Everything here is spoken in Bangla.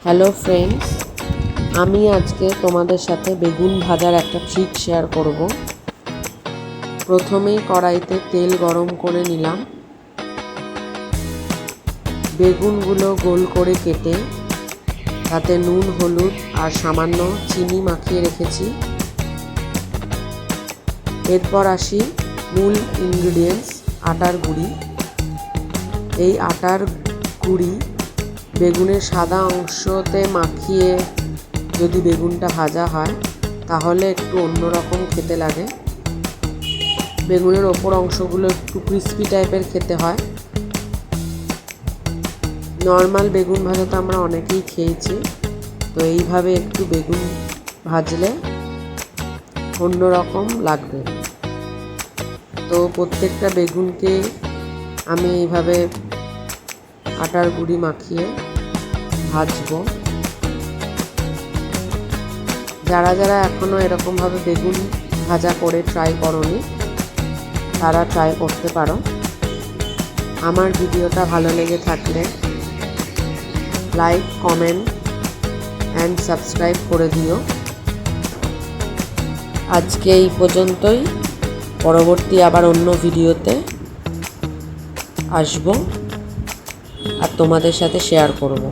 হ্যালো ফ্রেন্ডস, আমি আজকে তোমাদের সাথে বেগুন ভাজার একটা ট্রিক শেয়ার করব। প্রথমেই কড়াইতে তেল গরম করে নিলাম। বেগুনগুলো গোল করে কেটে তাতে নুন, হলুদ আর সামান্য চিনি মাখিয়ে রেখেছি। এরপর আসি মূল ইনগ্রিডিয়েন্টস, আটার গুঁড়ি। এই আটার গুঁড়ি বেগুনের সাদা অংশতে মাখিয়ে যদি বেগুনটা ভাজা হয় তাহলে একটু অন্যরকম খেতে লাগে। বেগুনের ওপর অংশগুলো একটু ক্রিস্পি টাইপের খেতে হয়। নর্মাল বেগুন ভাজা তো আমরা অনেকেই খেয়েছি, তো এইভাবে একটু বেগুন ভাজলে অন্যরকম লাগবে। তো প্রত্যেকটা বেগুনকে আমি এইভাবে আটার গুঁড়ি মাখিয়ে ভাজবো। যারা যারা এখনও এরকমভাবে বেগুন ভাজা করে ট্রাই করোনি তারা ট্রাই করতে পারো। আমার ভিডিওটা ভালো লেগে থাকলে লাইক, কমেন্ট অ্যান্ড সাবস্ক্রাইব করে দিও। আজকে এই পর্যন্তই। পরবর্তী আবার অন্য ভিডিওতে আসবো আর তোমাদের সাথে শেয়ার করব।